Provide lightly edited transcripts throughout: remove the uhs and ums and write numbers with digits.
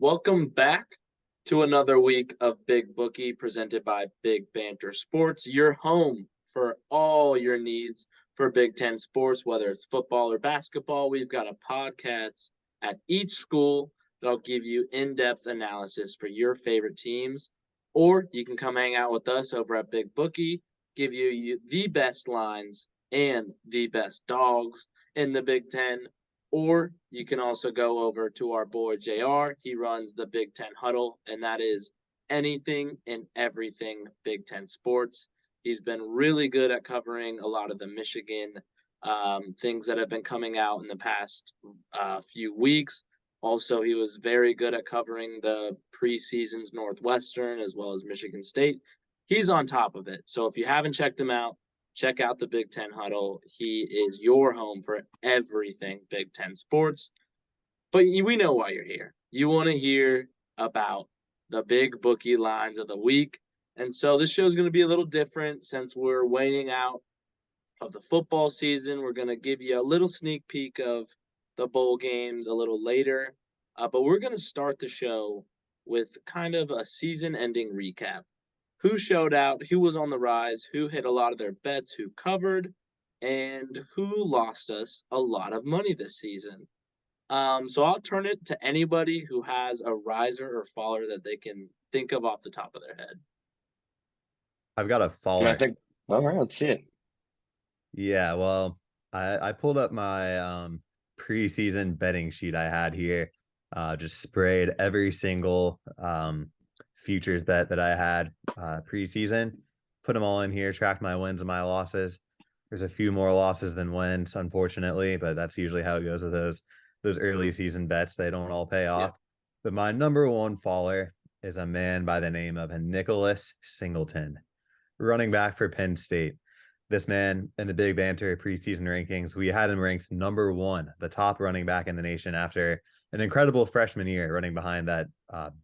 Welcome back to another week of Big Bookie presented by Big Banter Sports, your home for all your needs for Big Ten sports, whether it's football or basketball. We've got a podcast at each school that'll give you in depth analysis for your favorite teams. Or you can come hang out with us over at Big Bookie, give you the best lines and the best dogs in the Big Ten. Or you can also go over to our boy JR. He runs the Big Ten Huddle, and that is anything and everything Big Ten sports. He's been really good at covering a lot of the Michigan things that have been coming out in the past few weeks. Also, he was very good at covering the preseasons Northwestern as well as Michigan State. He's on top of it. So if you haven't checked him out, check out the Big Ten Huddle. He is your home for everything Big Ten sports. But we know why you're here. You want to hear about the big bookie lines of the week. And so this show is going to be a little different since we're waiting out of the football season. We're going to give you a little sneak peek of the bowl games a little later. But we're going to start the show with kind of a season ending recap. Who showed out, who was on the rise, who hit a lot of their bets, who covered, and who lost us a lot of money this season. So I'll turn it to anybody who has a riser or faller that they can think of off the top of their head. I've got a And I faller. think, all right, let's see it. Yeah, well, I pulled up my preseason betting sheet I had here. Just sprayed every single futures bet that I had preseason. Put them all in here, tracked my wins and my losses. There's a few more losses than wins, unfortunately, but that's usually how it goes with those early season bets. They don't all pay Yeah. off. But my number one faller is a man by the name of Nicholas Singleton, running back for Penn State. This man in the Big Banter preseason rankings, we had him ranked number one, the top running back in the nation after an incredible freshman year running behind that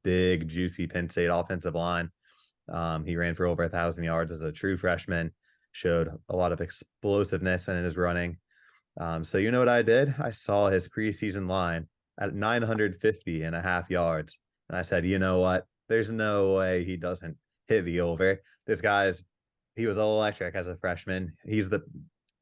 big, juicy Penn State offensive line. He ran for over 1,000 yards as a true freshman, showed a lot of explosiveness in his running. So you know what I did? I saw his preseason line at 950.5 yards. And I said, you know what? There's no way he doesn't hit the over. He was electric as a freshman. He's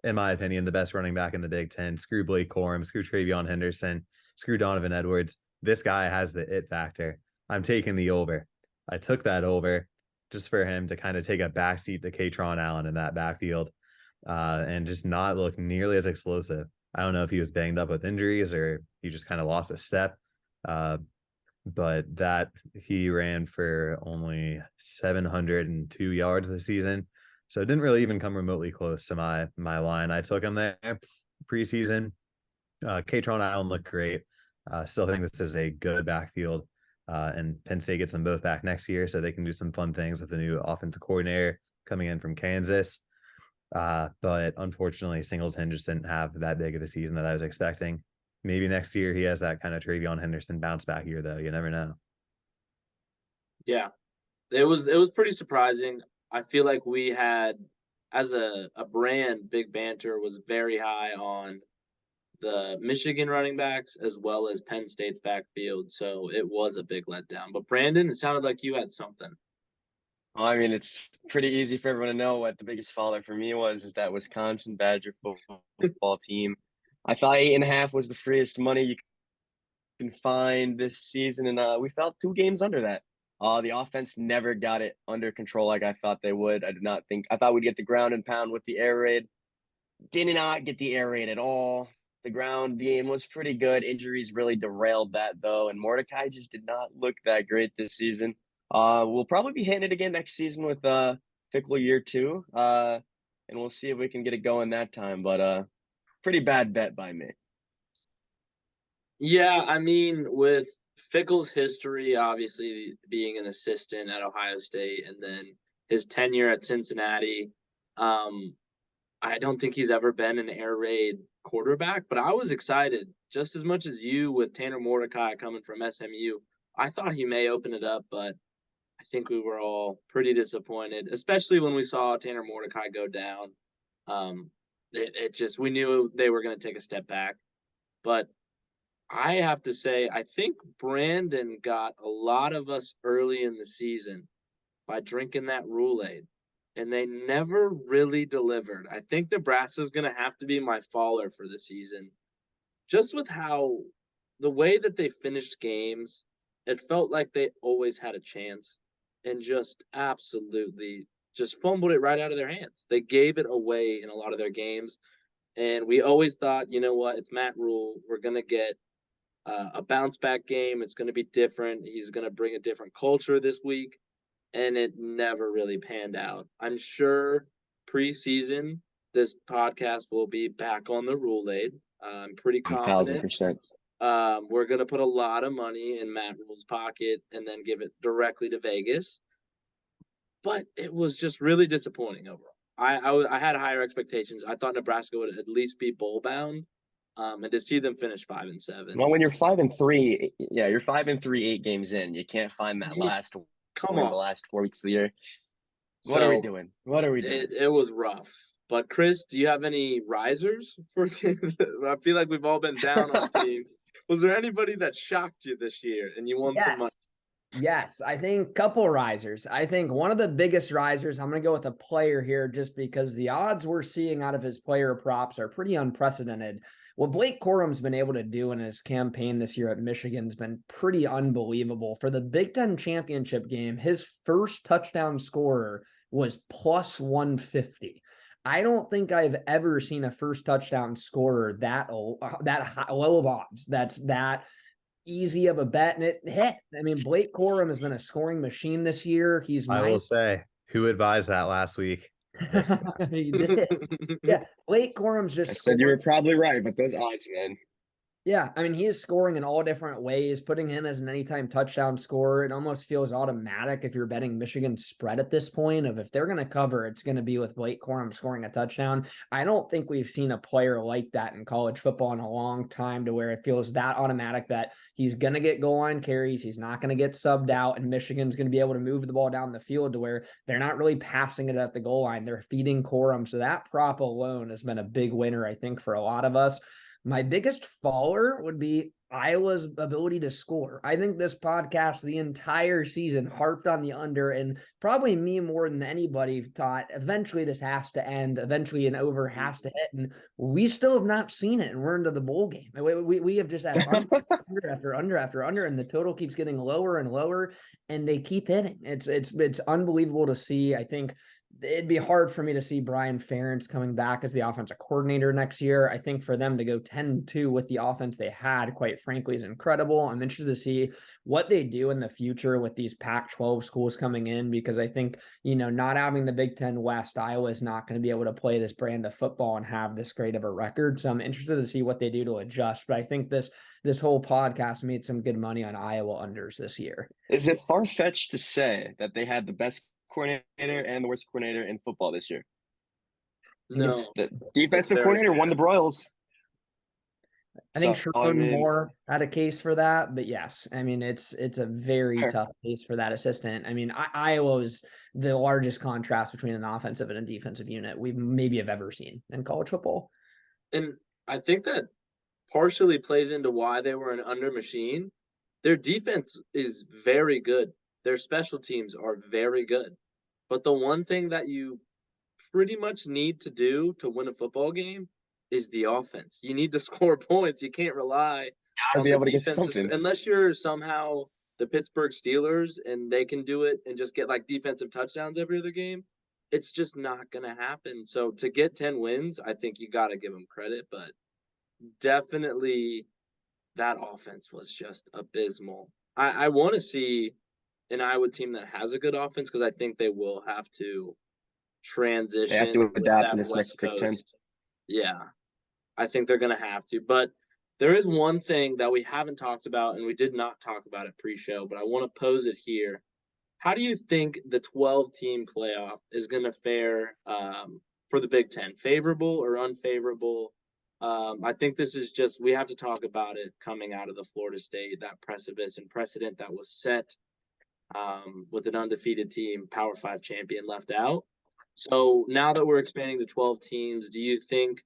in my opinion, the best running back in the Big Ten. Screw Blake Corum, screw TreVeyon Henderson, screw Donovan Edwards. This guy has the it factor. I'm taking the over. I took that over just for him to kind of take a backseat to Katron Allen in that backfield and just not look nearly as explosive. I don't know if he was banged up with injuries or he just kind of lost a step. But that he ran for only 702 yards this season. So it didn't really even come remotely close to my line. I took him there preseason. Katron Allen looked great. Still think this is a good backfield. And Penn State gets them both back next year, so they can do some fun things with the new offensive coordinator coming in from Kansas. But unfortunately, Singleton just didn't have that big of a season that I was expecting. Maybe next year he has that kind of TreVeyon Henderson bounce back year, though. You never know. Yeah. It was pretty surprising. I feel like we had as a brand, Big Banter was very high on the Michigan running backs as well as Penn State's backfield, so it was a big letdown. But Brandon, it sounded like you had something. Well, I mean, it's pretty easy for everyone to know what the biggest faller for me is that Wisconsin Badger football team. I thought 8.5 was the freest money you can find this season, and we felt 2 games under that. The offense never got it under control like I thought they would. I thought we'd get the ground and pound with the air raid. Did not get the air raid at all. The ground game was pretty good. Injuries really derailed that though, and Mordecai just did not look that great this season. We'll probably be hitting it again next season with Fickle year 2. And we'll see if we can get it going that time. But pretty bad bet by me. Yeah, I mean, with Fickle's history, obviously being an assistant at Ohio State and then his tenure at Cincinnati, um, I don't think he's ever been an air raid quarterback, but I was excited just as much as you with Tanner Mordecai coming from SMU. I thought he may open it up, but I think we were all pretty disappointed, especially when we saw Tanner Mordecai go down. Um, it just we knew they were going to take a step back, but I have to say, I think Brandon got a lot of us early in the season by drinking that Roulade, and they never really delivered. I think Nebraska's going to have to be my faller for the season. Just with how the way that they finished games, it felt like they always had a chance and just absolutely just fumbled it right out of their hands. They gave it away in a lot of their games. And we always thought, you know what, it's Matt Rule. We're going to get a bounce back game. It's going to be different. He's going to bring a different culture this week. And it never really panned out. I'm sure preseason, this podcast will be back on the Roulade. I'm pretty confident. 1,000%. We're going to put a lot of money in Matt Rule's pocket and then give it directly to Vegas. But it was just really disappointing overall. I had higher expectations. I thought Nebraska would at least be bowl bound. And to see them finish 5-7. Well, when you're 5-3, yeah, you're 5-3, 8 games in. You can't find that last Come win on. the last 4 weeks of the year. What are we doing? What are we doing? It was rough. But Chris, do you have any risers for? I feel like we've all been down on teams. Was there anybody that shocked you this year and you won some money? Yes, I think couple risers. I think one of the biggest risers, I'm going to go with a player here just because the odds we're seeing out of his player props are pretty unprecedented. What Blake Corum's been able to do in his campaign this year at Michigan's been pretty unbelievable. For the Big Ten championship game, his first touchdown scorer was plus 150. I don't think I've ever seen a first touchdown scorer that low of odds. That's that easy of a bet, and it hit. I mean, Blake Corum has been a scoring machine this year. I will say, who advised that last week? He did. Yeah, Blake Corum's just. I said you were probably right, but those odds, man. Yeah, I mean, he is scoring in all different ways, putting him as an anytime touchdown scorer. It almost feels automatic if you're betting Michigan spread at this point of if they're going to cover, it's going to be with Blake Corum scoring a touchdown. I don't think we've seen a player like that in college football in a long time to where it feels that automatic that he's going to get goal line carries. He's not going to get subbed out, and Michigan's going to be able to move the ball down the field to where they're not really passing it at the goal line. They're feeding Corum. So that prop alone has been a big winner, I think, for a lot of us. My biggest faller would be Iowa's ability to score. I think this podcast the entire season harped on the under, and probably me more than anybody thought eventually this has to end. Eventually an over has to hit, and we still have not seen it, and we're into the bowl game. We have just had under after under after under, and the total keeps getting lower and lower, and they keep hitting. It's unbelievable to see. I think it'd be hard for me to see Brian Ferentz coming back as the offensive coordinator next year. I think for them to go 10-2 with the offense they had, quite frankly, is incredible. I'm interested to see what they do in the future with these Pac-12 schools coming in, because I think, not having the Big Ten West, Iowa is not going to be able to play this brand of football and have this great of a record. So I'm interested to see what they do to adjust. But I think this whole podcast made some good money on Iowa unders this year. Is it far-fetched to say that they had the best coordinator and the worst coordinator in football this year? No. The defensive coordinator won the Broyles. I think Sherman Moore had a case for that, but yes, I mean, it's a very tough case for that assistant. I mean, Iowa was the largest contrast between an offensive and a defensive unit we maybe have ever seen in college football. And I think that partially plays into why they were an under machine. Their defense is very good. Their special teams are very good. But the one thing that you pretty much need to do to win a football game is the offense. You need to score points. You can't rely on be able the to get defense something. unless you're somehow the Pittsburgh Steelers and they can do it and just get like defensive touchdowns every other game. It's just not going to happen. So to get 10 wins, I think you got to give them credit, but definitely that offense was just abysmal. I want to see an Iowa team that has a good offense because I think they will have to transition. They have to adapt in this West next Big Ten. Yeah, I think they're going to have to. But there is one thing that we haven't talked about, and we did not talk about it pre-show, but I want to pose it here. How do you think the 12-team playoff is going to fare for the Big Ten? Favorable or unfavorable? I think this is just, we have to talk about it coming out of the Florida State, that precipice and precedent that was set with an undefeated team, Power 5 champion left out. So now that we're expanding to 12 teams, do you think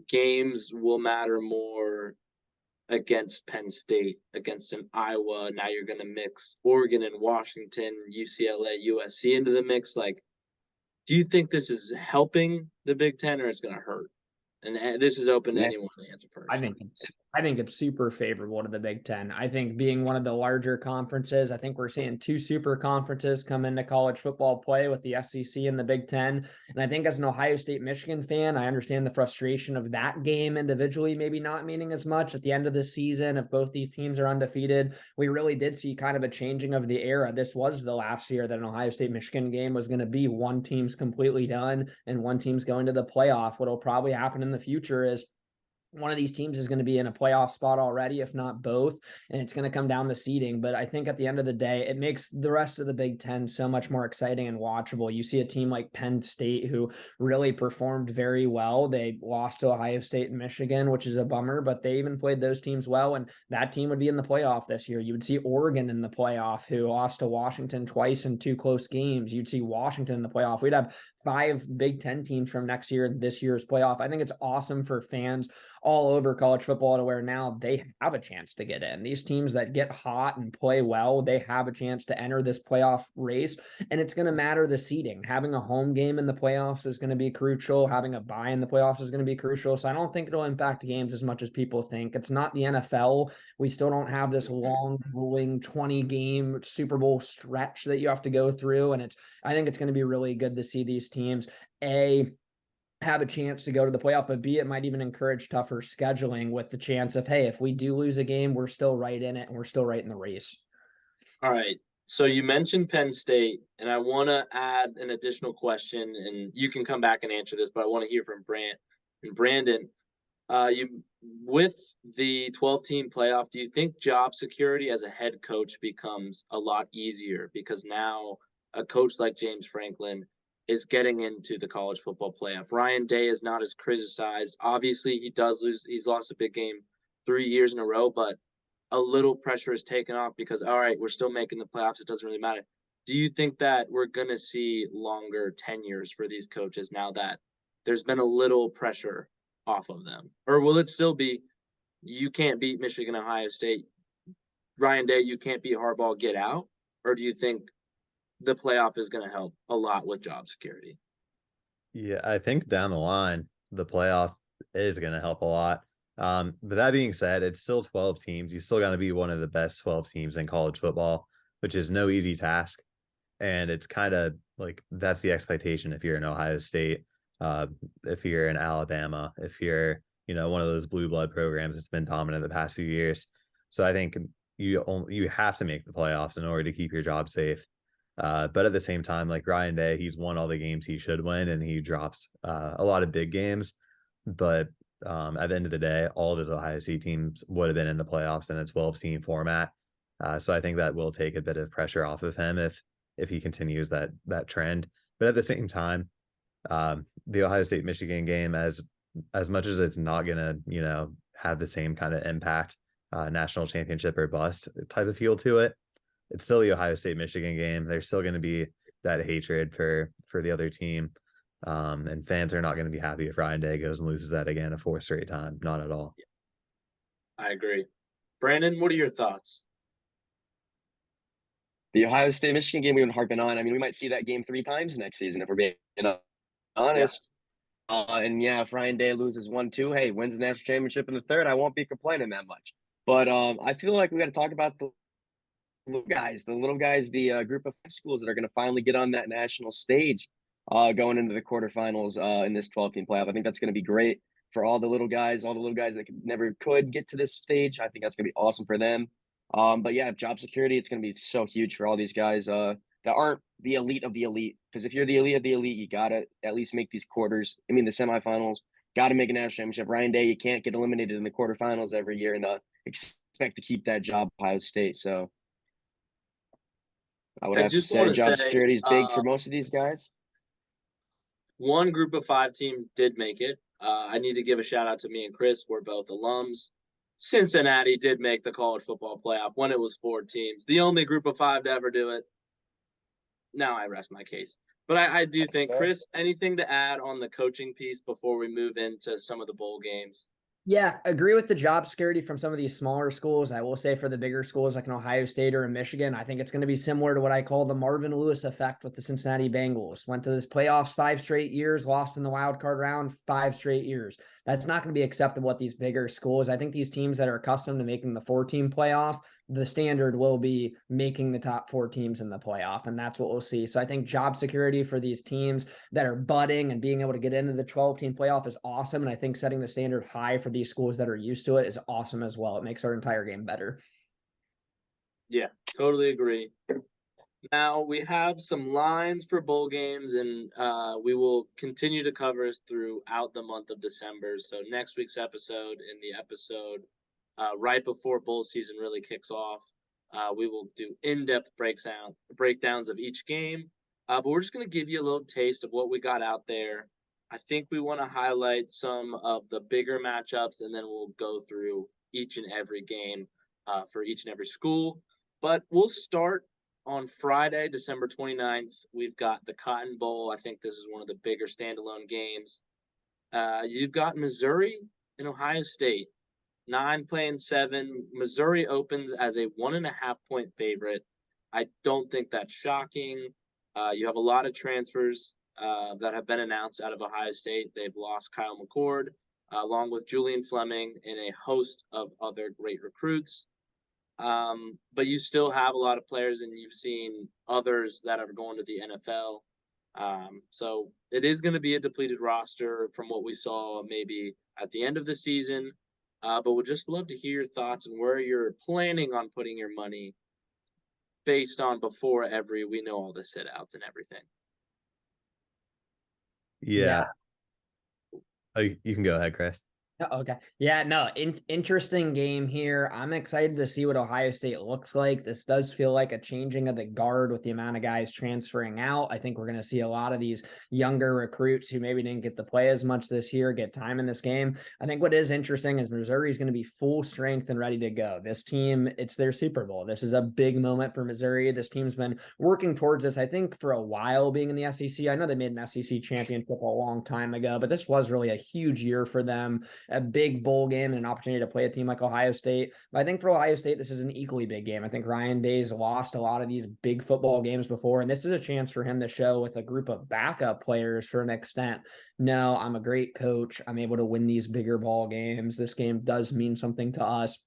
games will matter more against Penn State, against an Iowa. Now you're going to mix Oregon and Washington, UCLA, USC into the mix. Like, do you think this is helping the Big Ten or it's going to hurt? And this is open to Yeah. anyone to answer first. I think it's super favorable to the Big Ten. I think being one of the larger conferences, I think we're seeing two super conferences come into college football play with the SEC and the Big Ten. And I think as an Ohio State Michigan fan, I understand the frustration of that game individually, maybe not meaning as much at the end of the season. If both these teams are undefeated, we really did see kind of a changing of the era. This was the last year that an Ohio State Michigan game was going to be one team's completely done and one team's going to the playoff. What'll probably happen in the future is one of these teams is going to be in a playoff spot already, if not both, and it's going to come down the seeding. But I think at the end of the day, it makes the rest of the Big Ten so much more exciting and watchable. You see a team like Penn State who really performed very well. They lost to Ohio State and Michigan, which is a bummer, but they even played those teams well, and that team would be in the playoff this year. You would see Oregon in the playoff, who lost to Washington twice in two close games. You'd see Washington in the playoff. We'd have 5 Big Ten teams from next year in this year's playoff. I think it's awesome for fans all over college football to where now they have a chance to get in. These teams that get hot and play well, they have a chance to enter this playoff race, and it's going to matter the seeding. Having a home game in the playoffs is going to be crucial. Having a bye in the playoffs is going to be crucial. So I don't think it'll impact games as much as people think. It's not the NFL. We still don't have this long, grueling 20-game Super Bowl stretch that you have to go through, and I think it's going to be really good to see these teams have a chance to go to the playoff, but B, it might even encourage tougher scheduling with the chance of, hey, if we do lose a game, we're still right in it and we're still right in the race. All right. So you mentioned Penn State, and I want to add an additional question, and you can come back and answer this, but I want to hear from Brant and Brandon. You with the 12-team playoff, do you think job security as a head coach becomes a lot easier because now a coach like James Franklin is getting into the college football playoff? Ryan Day is not as criticized. Obviously, he does lose. He's lost a big game 3 years in a row, but a little pressure is taken off because, all right, we're still making the playoffs. It doesn't really matter. Do you think that we're going to see longer tenures for these coaches now that there's been a little pressure off of them? Or will it still be, you can't beat Michigan, Ohio State, Ryan Day, you can't beat Harbaugh, get out? Or do you think the playoff is going to help a lot with job security? Yeah, I think down the line, the playoff is going to help a lot. But that being said, it's still 12 teams. You still got to be one of the best 12 teams in college football, which is no easy task. And it's kind of like that's the expectation if you're in Ohio State, if you're in Alabama, if you're, one of those blue blood programs that's been dominant the past few years. So I think you have to make the playoffs in order to keep your job safe. But at the same time, like Ryan Day, he's won all the games he should win, and he drops a lot of big games. But at the end of the day, all of his Ohio State teams would have been in the playoffs in a 12-team format. So I think that will take a bit of pressure off of him if he continues that trend. But at the same time, the Ohio State Michigan game, as much as it's not gonna have the same kind of impact, national championship or bust type of feel to it, it's still the Ohio State Michigan game. There's still going to be that hatred for the other team. And fans are not going to be happy if Ryan Day goes and loses that again a 4th straight time. Not at all. I agree. Brandon, what are your thoughts? The Ohio State Michigan game we've been harping on. I mean, we might see that game 3 times next season if we're being honest. Yeah. And yeah, if Ryan Day loses 1-2, hey, wins the national championship in the 3rd, I won't be complaining that much. But I feel like we got to talk about the little guys, the group of schools that are going to finally get on that national stage going into the quarterfinals in this 12-team playoff. I think that's going to be great for all the little guys that never could get to this stage. I think that's going to be awesome for them. But yeah, job security, it's going to be so huge for all these guys that aren't the elite of the elite. Because if you're the elite of the elite, you got to at least make these quarters. I mean, the semifinals, got to make a national championship. Ryan Day, you can't get eliminated in the quarterfinals every year and expect to keep that job, Ohio State. So I would have to say job security is big for most of these guys. One group of 5 team did make it. I need to give a shout out to me and Chris. We're both alums. Cincinnati did make the college football playoff when it was 4 teams. The only group of 5 to ever do it. Now I rest my case. But I do think, Chris, anything to add on the coaching piece before we move into some of the bowl games? Yeah, agree with the job security from some of these smaller schools. I will say for the bigger schools like an Ohio State or in Michigan, I think it's going to be similar to what I call the Marvin Lewis effect with the Cincinnati Bengals. Went to this playoffs 5 straight years, lost in the wild card round 5 straight years. That's not going to be acceptable at these bigger schools. I think these teams that are accustomed to making the 4-team playoff, the standard will be making the top 4 teams in the playoff, and that's what we'll see. So I think job security for these teams that are budding and being able to get into the 12-team playoff is awesome. And I think setting the standard high for these schools that are used to it is awesome as well. It makes our entire game better. Yeah, totally agree. Now we have some lines for bowl games, and we will continue to cover this throughout the month of December. So next week's episode and the episode right before bowl season really kicks off, we will do in-depth breakdowns of each game. But we're just going to give you a little taste of what we got out there. I think we want to highlight some of the bigger matchups, and then we'll go through each and every game for each and every school. But we'll start on Friday, December 29th. We've got the Cotton Bowl. I think this is one of the bigger standalone games. You've got Missouri and Ohio State. 9 playing 7. Missouri opens as a 1.5-point favorite. I don't think that's shocking. You have a lot of transfers that have been announced out of Ohio State. They've lost Kyle McCord, along with Julian Fleming and a host of other great recruits. But you still have a lot of players, and you've seen others that are going to the NFL. So it is going to be a depleted roster from what we saw maybe at the end of the season. But we'd just love to hear your thoughts and where you're planning on putting your money based on before we know all the sit outs and everything. Yeah. Oh, you can go ahead, Chris. Okay. Yeah, no, interesting game here. I'm excited to see what Ohio State looks like. This does feel like a changing of the guard with the amount of guys transferring out. I think we're going to see a lot of these younger recruits who maybe didn't get to play as much this year get time in this game. I think what is interesting is Missouri is going to be full strength and ready to go. This team, it's their Super Bowl. This is a big moment for Missouri. This team's been working towards this, I think, for a while being in the SEC. I know they made an SEC championship a long time ago, but this was really a huge year for them. A big bowl game and an opportunity to play a team like Ohio State. But I think for Ohio State, this is an equally big game. I think Ryan Day's lost a lot of these big football games before, and this is a chance for him to show with a group of backup players for an extent. No, I'm a great coach. I'm able to win these bigger ball games. This game does mean something to us.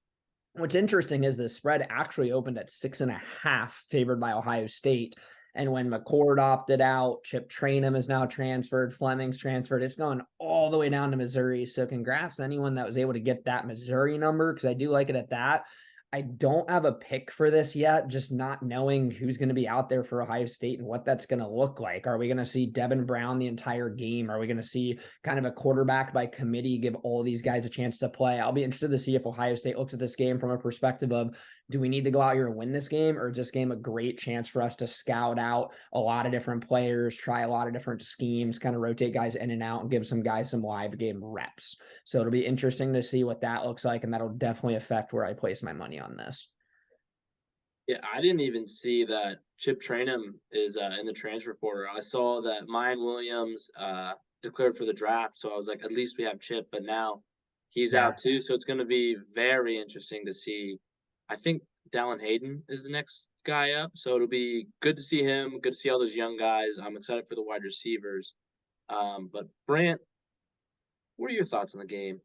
What's interesting is the spread actually opened at 6.5, favored by Ohio State. And when McCord opted out, Chip Trainum is now transferred, Fleming's transferred. It's going all the way down to Missouri. So congrats to anyone that was able to get that Missouri number, because I do like it at that. I don't have a pick for this yet, just not knowing who's going to be out there for Ohio State and what that's going to look like. Are we going to see Devin Brown the entire game? Are we going to see kind of a quarterback by committee give all these guys a chance to play? I'll be interested to see if Ohio State looks at this game from a perspective of, do we need to go out here and win this game, or is this game a great chance for us to scout out a lot of different players, try a lot of different schemes, kind of rotate guys in and out and give some guys some live game reps? So it'll be interesting to see what that looks like, and that'll definitely affect where I place my money on this. Yeah, I didn't even see that Chip Trainum is in the transfer portal. I saw that Mayan Williams declared for the draft, so I was like, at least we have Chip, but now he's out too. So it's going to be very interesting to see. I think Dallin Hayden is the next guy up, so it'll be good to see him, good to see all those young guys. I'm excited for the wide receivers. But Brant, what are your thoughts on the game?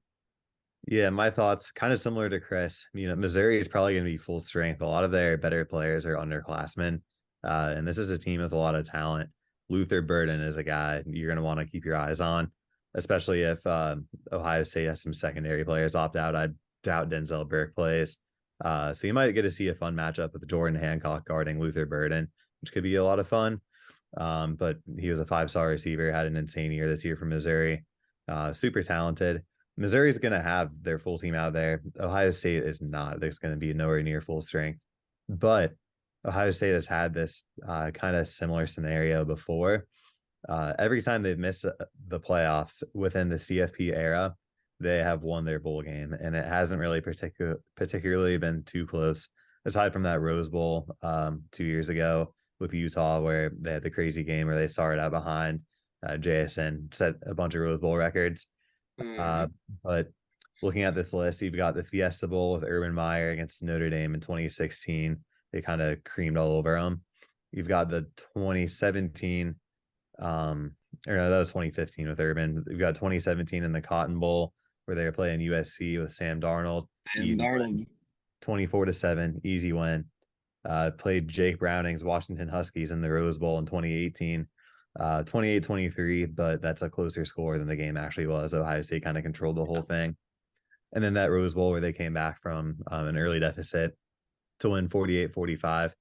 Yeah, my thoughts kind of similar to Chris. Missouri is probably going to be full strength. A lot of their better players are underclassmen, and this is a team with a lot of talent. Luther Burden is a guy you're going to want to keep your eyes on, especially if Ohio State has some secondary players opt out. I doubt Denzel Burke plays. So you might get to see a fun matchup with Jordan Hancock guarding Luther Burden, which could be a lot of fun. But he was a 5-star receiver, had an insane year this year for Missouri. Super talented. Missouri's going to have their full team out there. Ohio State is not. There's going to be nowhere near full strength. But Ohio State has had this kind of similar scenario before. Every time they've missed the playoffs within the CFP era, they have won their bowl game, and it hasn't really particularly been too close, aside from that Rose Bowl 2 years ago with Utah, where they had the crazy game where they started out behind. JSN set a bunch of Rose Bowl records. But looking at this list, you've got the Fiesta Bowl with Urban Meyer against Notre Dame in 2016. They kind of creamed all over them. You've got the 2017, or no, that was 2015 with Urban. You've got 2017 in the Cotton Bowl where they were playing USC with Sam Darnold. And Darnold. 24-7, easy win. Played Jake Browning's Washington Huskies in the Rose Bowl in 2018. 28-23, but that's a closer score than the game actually was. Ohio State kind of controlled the whole thing. And then that Rose Bowl where they came back from an early deficit to win 48-45.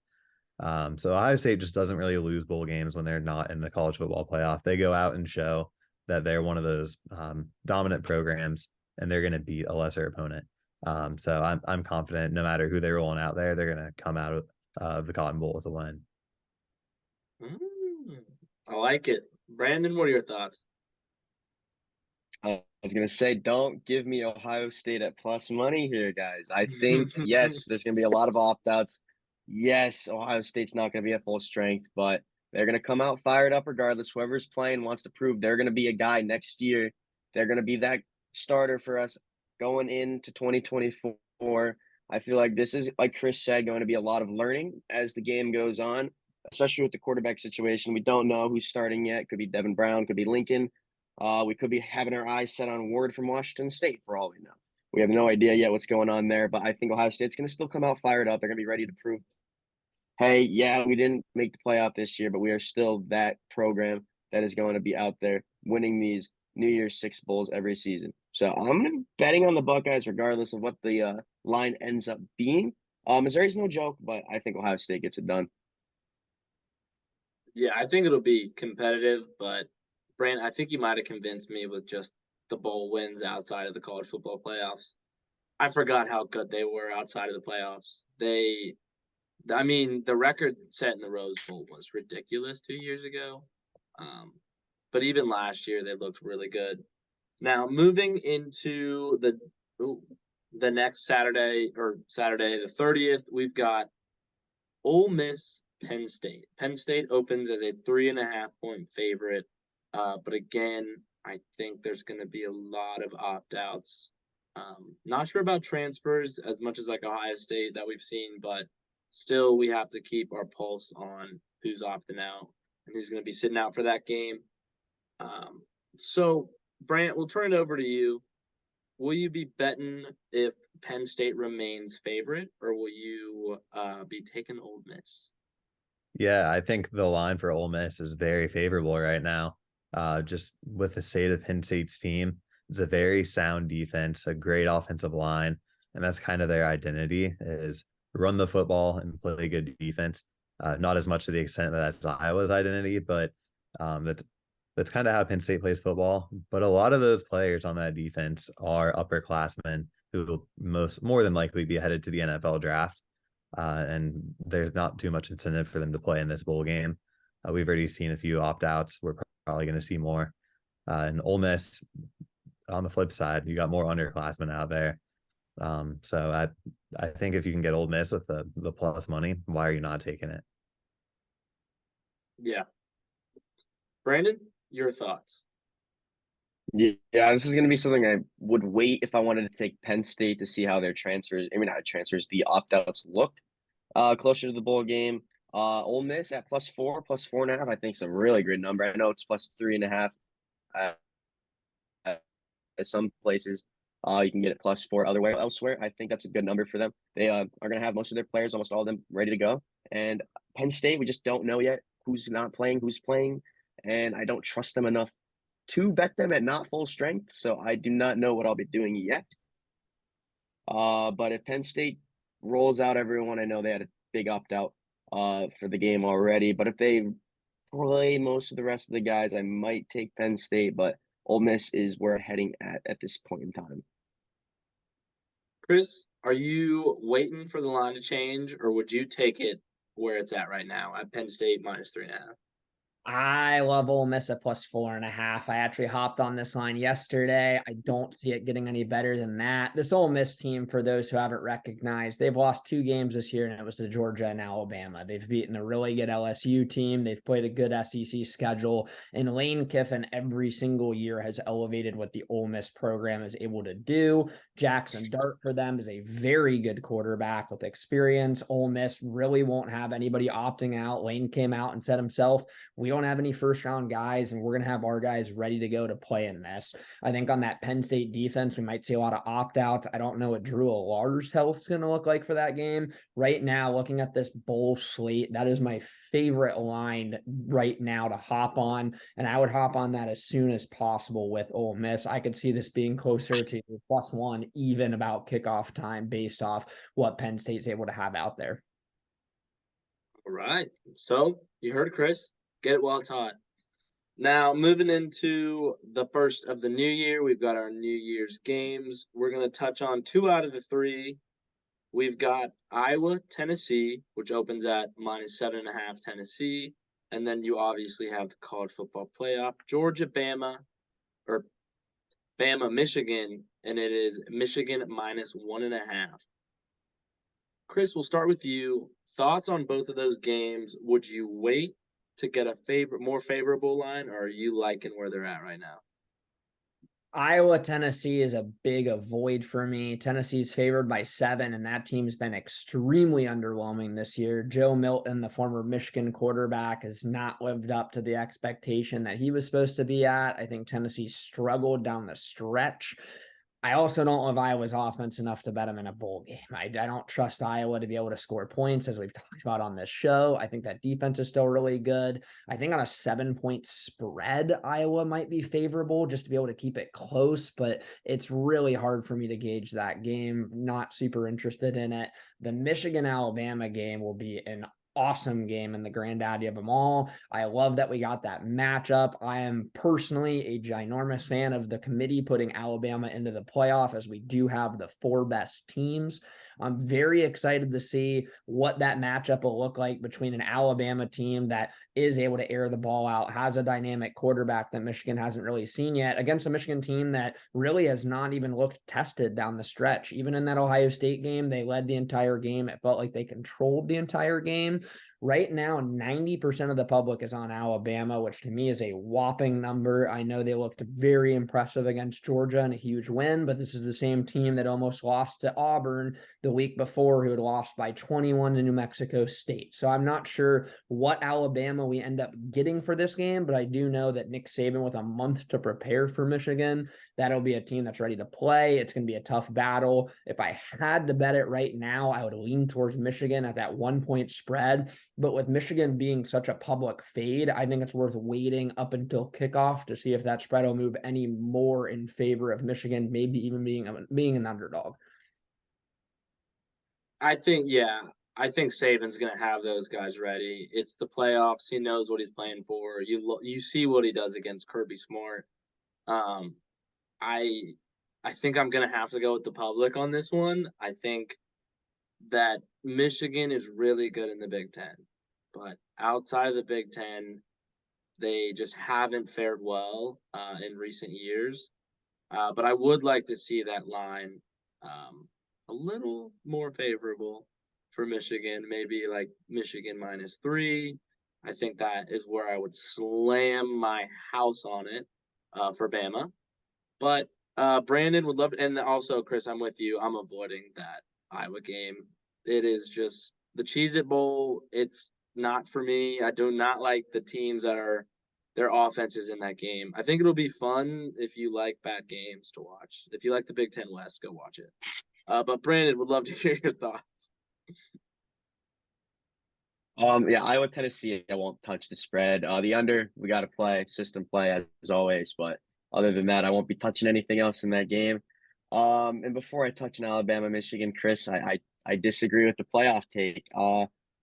So Ohio State just doesn't really lose bowl games when they're not in the college football playoff. They go out and show that they're one of those dominant programs and they're going to beat a lesser opponent. So I'm confident no matter who they're rolling out there, they're going to come out of the Cotton Bowl with a win. I like it. Brandon, what are your thoughts? I was going to say, don't give me Ohio State at plus money here, guys. I think, yes, there's going to be a lot of opt-outs. Yes, Ohio State's not going to be at full strength, but they're going to come out fired up regardless. Whoever's playing wants to prove they're going to be a guy next year. They're going to be that starter for us going into 2024. I feel like this is, like Chris said, going to be a lot of learning as the game goes on, especially with the quarterback situation. We don't know who's starting yet. Could be Devin Brown, could be Lincoln. We could be having our eyes set on Ward from Washington State for all we know. We have no idea yet what's going on there, but I think Ohio State's going to still come out fired up. They're going to be ready to prove, hey, yeah, we didn't make the playoff this year, but we are still that program that is going to be out there winning these New Year's Six Bowls every season. So I'm betting on the Buckeyes regardless of what the line ends up being. Missouri's no joke, but I think Ohio State gets it done. Yeah, I think it'll be competitive, but Brand, I think you might have convinced me with just the bowl wins outside of the college football playoffs. I forgot how good they were outside of the playoffs. I mean, the record set in the Rose Bowl was ridiculous 2 years ago. But even last year, they looked really good. Now, moving into the next Saturday the 30th, we've got Ole Miss, Penn State. Penn State opens as a 3.5-point favorite. But again, I think there's going to be a lot of opt-outs. Not sure about transfers as much as like Ohio State that we've seen, but still we have to keep our pulse on who's opting out and who's going to be sitting out for that game. So, Brant, we'll turn it over to you. Will you be betting if Penn State remains favorite, or will you be taking Ole Miss? Yeah, I think the line for Ole Miss is very favorable right now. Just with the state of Penn State's team, it's a very sound defense, a great offensive line, and that's kind of their identity is run the football and play good defense. Not as much to the extent that that's Iowa's identity, but that's kind of how Penn State plays football. But a lot of those players on that defense are upperclassmen who will more than likely be headed to the NFL draft. And there's not too much incentive for them to play in this bowl game. We've already seen a few opt-outs. We're probably going to see more. And Ole Miss, on the flip side, you got more underclassmen out there. So I think if you can get Ole Miss with the plus money, why are you not taking it? Yeah. Brandon, your thoughts? Yeah, this is going to be something I would wait if I wanted to take Penn State to see how their the opt-outs look closer to the bowl game. Ole Miss at +4, +4.5, I think is a really great number. I know it's +3.5 at some places. You can get it +4 elsewhere. I think that's a good number for them. They are going to have most of their players, almost all of them, ready to go. And Penn State, we just don't know yet who's not playing, who's playing, and I don't trust them enough to bet them at not full strength. So I do not know what I'll be doing yet. But if Penn State rolls out everyone, I know they had a big opt-out for the game already. But if they play most of the rest of the guys, I might take Penn State. But Ole Miss is where I'm heading at this point in time. Chris, are you waiting for the line to change, or would you take it where it's at right now at Penn State -3.5? I love Ole Miss at +4.5. I actually hopped on this line yesterday. I don't see it getting any better than that. This Ole Miss team, for those who haven't recognized, they've lost 2 games this year, and it was to Georgia and Alabama. They've beaten a really good LSU team. They've played a good SEC schedule, and Lane Kiffin every single year has elevated what the Ole Miss program is able to do. Jackson Dart for them is a very good quarterback with experience. Ole Miss really won't have anybody opting out. Lane came out and said himself, we don't have any first round guys, and we're going to have our guys ready to go to play in this. I think on that Penn State defense, we might see a lot of opt outs. I don't know what Drew Allar's health is going to look like for that game. Right now, looking at this bowl slate, that is my favorite line right now to hop on. And I would hop on that as soon as possible with Ole Miss. I could see this being closer to +1, even about kickoff time based off what Penn State's able to have out there. All right. So you heard Chris. Get it while it's hot. Now, moving into the first of the new year, we've got our New Year's games. We're going to touch on 2 out of the 3. We've got Iowa, Tennessee, which opens at -7.5 Tennessee. And then you obviously have the college football playoff, Georgia, Bama, Michigan, and it is Michigan -1.5. Chris, we'll start with you. Thoughts on both of those games? Would you wait to get a more favorable line, or are you liking where they're at right now? Iowa, Tennessee is a big avoid for me. Tennessee's favored by 7, and that team's been extremely underwhelming this year. Joe Milton, the former Michigan quarterback, has not lived up to the expectation that he was supposed to be at. I think Tennessee struggled down the stretch. I also don't love Iowa's offense enough to bet them in a bowl game. I don't trust Iowa to be able to score points, as we've talked about on this show. I think that defense is still really good. I think on a 7-point spread, Iowa might be favorable just to be able to keep it close, but it's really hard for me to gauge that game. Not super interested in it. The Michigan-Alabama game will be an awesome game and the granddaddy of them all. I love that we got that matchup. I am personally a ginormous fan of the committee putting Alabama into the playoff, as we do have the 4 best teams. I'm very excited to see what that matchup will look like between an Alabama team that is able to air the ball out, has a dynamic quarterback that Michigan hasn't really seen yet, against a Michigan team that really has not even looked tested down the stretch. Even in that Ohio State game, they led the entire game. It felt like they controlled the entire game. Right now, 90% of the public is on Alabama, which to me is a whopping number. I know they looked very impressive against Georgia in a huge win, but this is the same team that almost lost to Auburn the week before, who had lost by 21 to New Mexico State. So I'm not sure what Alabama we end up getting for this game, but I do know that Nick Saban, with a month to prepare for Michigan, that'll be a team that's ready to play. It's going to be a tough battle. If I had to bet it right now, I would lean towards Michigan at that 1-point spread. But with Michigan being such a public fade, I think it's worth waiting up until kickoff to see if that spread will move any more in favor of Michigan, maybe even being an underdog. I think Saban's going to have those guys ready. It's the playoffs. He knows what he's playing for. You see what he does against Kirby Smart. I think I'm going to have to go with the public on this one. I think that Michigan is really good in the Big Ten, but outside of the Big Ten, they just haven't fared well in recent years. But I would like to see that line a little more favorable for Michigan, maybe like Michigan -3. I think that is where I would slam my house on it for Bama. But Brandon would love to, and also Chris, I'm with you. I'm avoiding that Iowa game. It is just the Cheez-It Bowl. It's not for me. I do not like the teams that are their offenses in that game. I think it'll be fun if you like bad games to watch. If you like the Big Ten West, go watch it. But Brandon, would love to hear your thoughts. Yeah, Iowa, Tennessee, I won't touch the spread. The under, we got to play system play as always. But other than that, I won't be touching anything else in that game. And before I touch on Alabama, Michigan, Chris, I disagree with the playoff take.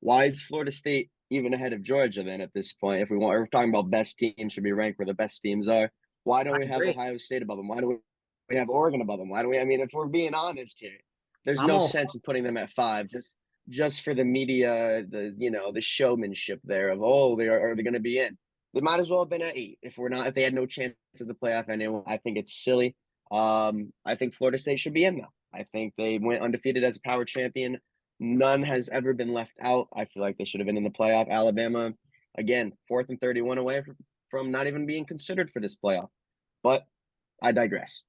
Why is Florida State even ahead of Georgia then at this point? If we're talking about best teams should be ranked where the best teams are. Why don't we have Ohio State above them? Why do we have Oregon above them? Why do we? I mean, if we're being honest here, there's no sense in putting them at 5 just for the media, the showmanship there of are they going to be in? They might as well have been at 8 if they had no chance of the playoff anyway. I think it's silly. I think Florida State should be in though. I think they went undefeated as a power champion. None has ever been left out. I feel like they should have been in the playoff. Alabama, again, 4th and 31 away from not even being considered for this playoff. But I digress.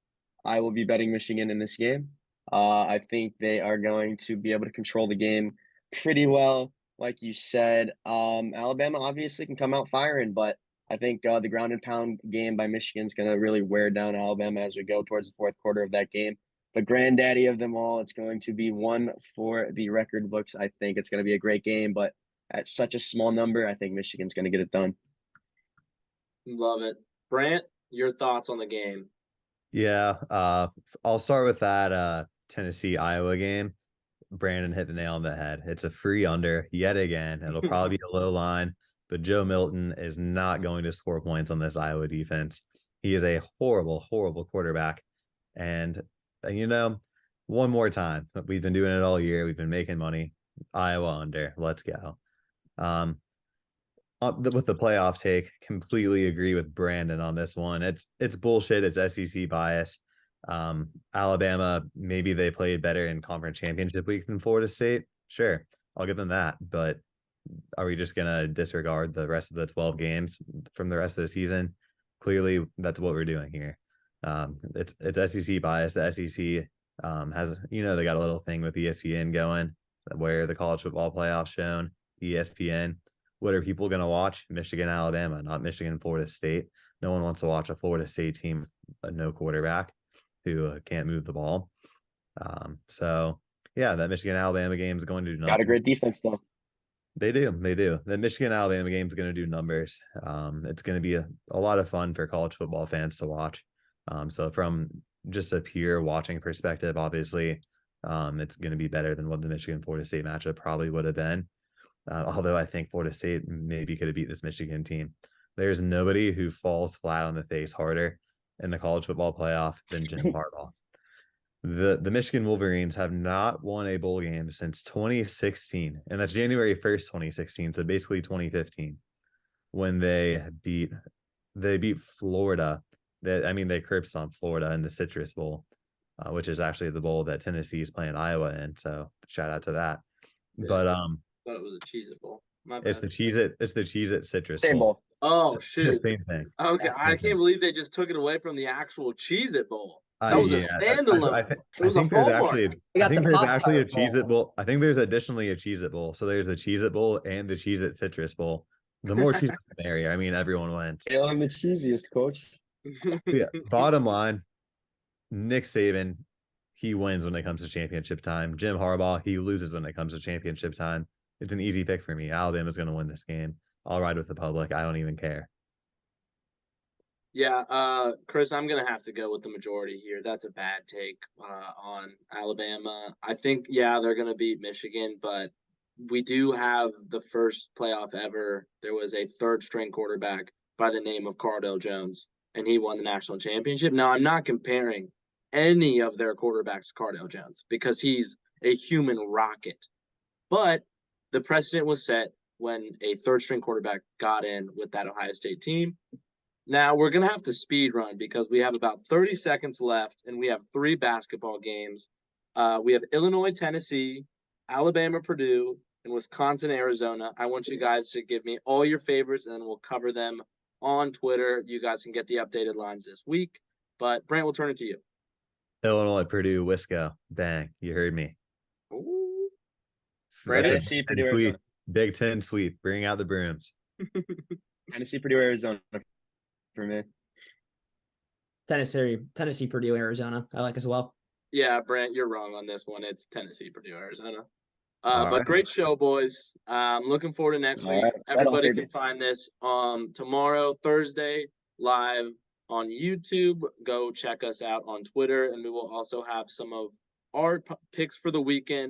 I will be betting Michigan in this game. I think they are going to be able to control the game pretty well, like you said. Alabama obviously can come out firing, but I think the ground and pound game by Michigan is going to really wear down Alabama as we go towards the fourth quarter of that game. But granddaddy of them all, it's going to be one for the record books. I think it's going to be a great game, but at such a small number, I think Michigan's going to get it done. Love it. Brant, your thoughts on the game? Yeah, I'll start with that Tennessee Iowa game. Brandon hit the nail on the head. It's a free under yet again. It'll probably be a low line, but Joe Milton is not going to score points on this Iowa defense. He is a horrible, horrible quarterback. And one more time, we've been doing it all year. We've been making money. Iowa under. Let's go. With the playoff take, completely agree with Brandon on this one. It's bullshit. It's SEC bias. Alabama, maybe they played better in conference championship week than Florida State. Sure, I'll give them that. But are we just gonna disregard the rest of the 12 games from the rest of the season? Clearly, that's what we're doing here. It's SEC bias. The SEC has they got a little thing with ESPN going where the college football playoff shown. ESPN. What are people going to watch? Michigan, Alabama, not Michigan, Florida State. No one wants to watch a Florida State team with no quarterback who can't move the ball. So, yeah, that Michigan, Alabama game is going to do numbers. Got a great defense, though. They do. The Michigan, Alabama game is going to do numbers. It's going to be a lot of fun for college football fans to watch. So from just a pure watching perspective, obviously, it's going to be better than what the Michigan-Florida State matchup probably would have been. Although I think Florida State maybe could have beat this Michigan team. There's nobody who falls flat on the face harder in the college football playoff than Jim Harbaugh. The Michigan Wolverines have not won a bowl game since 2016, and that's January 1st, 2016, so basically 2015, when they beat Florida. They cripsed on Florida in the Citrus Bowl, which is actually the bowl that Tennessee is playing Iowa in. So shout out to that. Yeah. But thought it was a Cheez-It Bowl. My bad. It's the Cheez-It Citrus Same Bowl. Oh, shoot. Same thing. Okay, I Same thing. can't believe they just took it away from the actual Cheez-It Bowl. That That was a yeah, standalone. I It was a think there's hallmark. actually They got the a Pop-Tart Cheez-It Bowl. Bowl. I think there's additionally a Cheez-It Bowl. So there's the Cheez-It Bowl and the Cheez-It Citrus Bowl. The more Cheez-Its, the merrier. I mean, everyone wins. I'm the cheesiest, coach. Yeah. Bottom line, Nick Saban, he wins when it comes to championship time. Jim Harbaugh, he loses when it comes to championship time. It's an easy pick for me. Alabama's going to win this game. I'll ride with the public. I don't even care. Yeah, Chris, I'm gonna have to go with the majority here. That's a bad take on Alabama. I think, yeah, they're gonna beat Michigan, but we do have the first playoff ever. There was a third-string quarterback by the name of Cardale Jones, and he won the national championship. Now, I'm not comparing any of their quarterbacks to Cardale Jones because he's a human rocket, but the precedent was set when a third-string quarterback got in with that Ohio State team. Now, we're going to have to speed run because we have about 30 seconds left, and we have 3 basketball games. We have Illinois, Tennessee, Alabama, Purdue, and Wisconsin, Arizona. I want you guys to give me all your favorites, and then we'll cover them on Twitter. You guys can get the updated lines this week. But, Brant, we'll turn it to you. Illinois, Purdue, Wisco. Bang. You heard me. Ooh. That's a Tennessee, Big Purdue, Ten sweep. Arizona. Big Ten sweep. Bring out the brooms. Tennessee, Purdue, Arizona for me. Tennessee, Purdue, Arizona. I like as well. Yeah, Brant, you're wrong on this one. It's Tennessee, Purdue, Arizona. All But right. great show, boys. Looking forward to next All week. right. Everybody That'll can find this tomorrow, Thursday, live on YouTube. Go check us out on Twitter, and we will also have some of our picks for the weekend